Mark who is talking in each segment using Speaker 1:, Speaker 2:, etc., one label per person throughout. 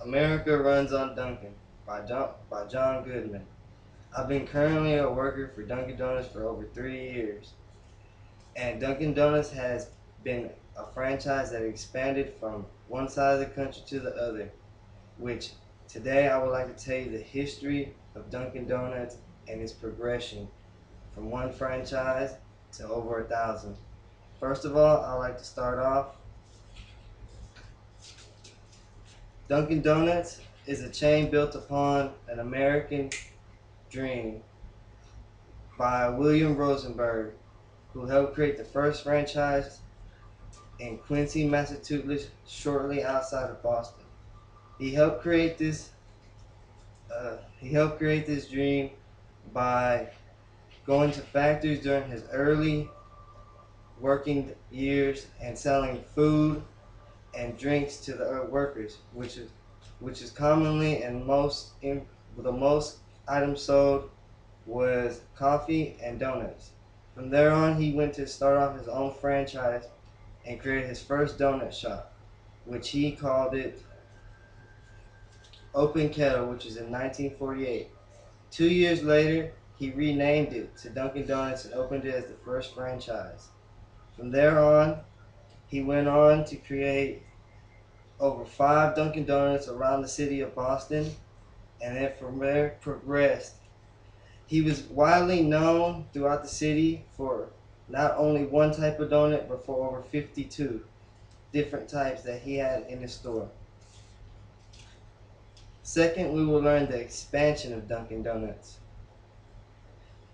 Speaker 1: America Runs on Dunkin' by John Goodman. I've been currently a worker for Dunkin' Donuts for over 3 years, and Dunkin' Donuts has been a franchise that expanded from one side of the country to the other, which today I would like to tell you the history of Dunkin' Donuts and its progression from one franchise to over 1,000. First of all, I'd like to start off. Dunkin' Donuts is a chain built upon an American dream by William Rosenberg, who helped create the first franchise in Quincy, Massachusetts, shortly outside of Boston. He helped create this. He helped create this dream by going to factories during his early working years and selling food and drinks to the workers, which is commonly and the most items sold was coffee and donuts. From there on, he went to start off his own franchise and created his first donut shop, which he called it Open Kettle, which is in 1948. 2 years later, he renamed it to Dunkin' Donuts and opened it as the first franchise. From there on, he went on to create over 5 Dunkin' Donuts around the city of Boston, and then from there progressed. He was widely known throughout the city for not only one type of donut, but for over 52 different types that he had in his store. Second, we will learn the expansion of Dunkin' Donuts.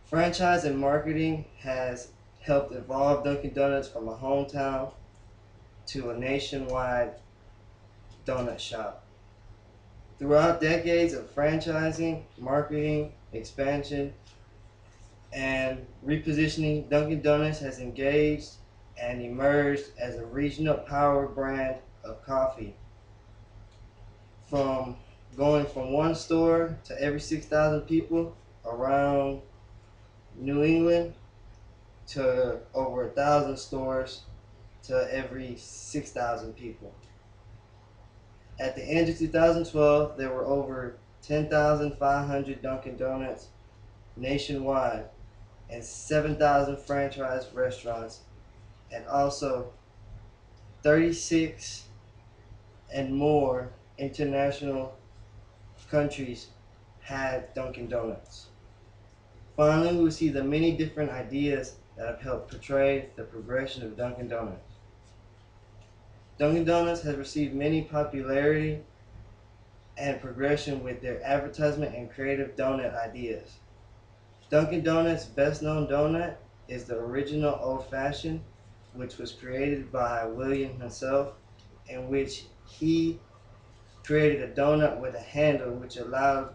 Speaker 1: Franchise and marketing has helped evolve Dunkin' Donuts from a hometown to a nationwide donut shop. Throughout decades of franchising, marketing, expansion, and repositioning, Dunkin' Donuts has engaged and emerged as a regional power brand of coffee. From going from one store to every 6,000 people around New England to over 1,000 stores to every 6,000 people. At the end of 2012, there were over 10,500 Dunkin' Donuts nationwide and 7,000 franchise restaurants, and also 36 and more international countries had Dunkin' Donuts. Finally, we see the many different ideas that have helped portray the progression of Dunkin' Donuts. Dunkin' Donuts has received many popularity and progression with their advertisement and creative donut ideas. Dunkin' Donuts' best known donut is the original Old Fashioned, which was created by William himself, in which he created a donut with a handle which allowed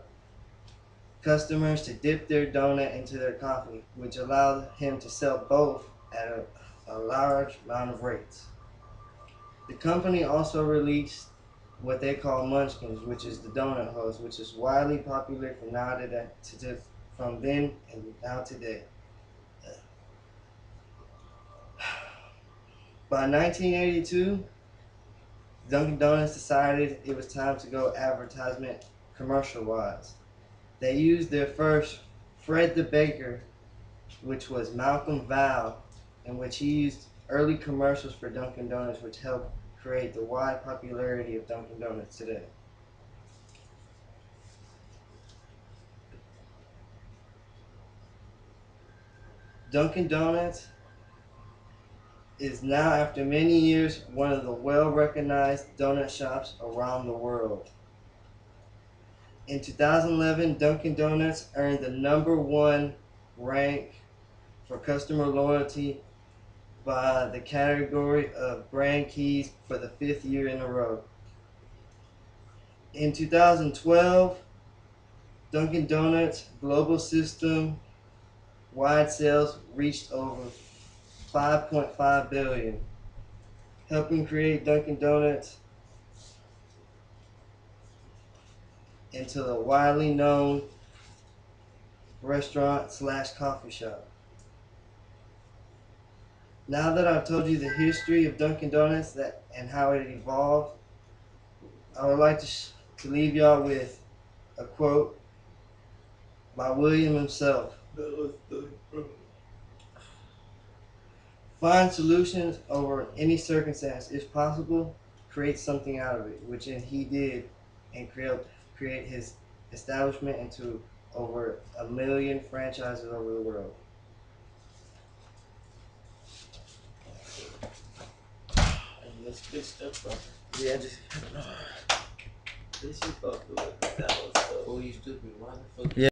Speaker 1: customers to dip their donut into their coffee, which allowed him to sell both at a large amount of rates. The company also released what they call Munchkins, which is the donut holes, which is widely popular from then and now today. By 1982, Dunkin' Donuts decided it was time to go advertisement commercial wise. They used their first Fred the Baker, which was Malcolm Val, in which he used early commercials for Dunkin' Donuts, which helped create the wide popularity of Dunkin' Donuts today. Dunkin' Donuts is now, after many years, one of the well-recognized donut shops around the world. In 2011, Dunkin' Donuts earned the number one rank for customer loyalty by the category of brand keys for the fifth year in a row. In 2012, Dunkin' Donuts global system wide sales reached over 5.5 billion, helping create Dunkin' Donuts into the widely known restaurant slash coffee shop. Now that I've told you the history of Dunkin' Donuts and how it evolved, I would like to to leave y'all with a quote by William himself. Find solutions over any circumstance. If possible, create something out of it, which he did, and create his establishment into over 1 million franchises over the world.
Speaker 2: That's good stuff, bro.
Speaker 1: Yeah, just.
Speaker 2: This is fucked up. That was so. Oh, you stupid. Why the fuck?
Speaker 1: Yeah.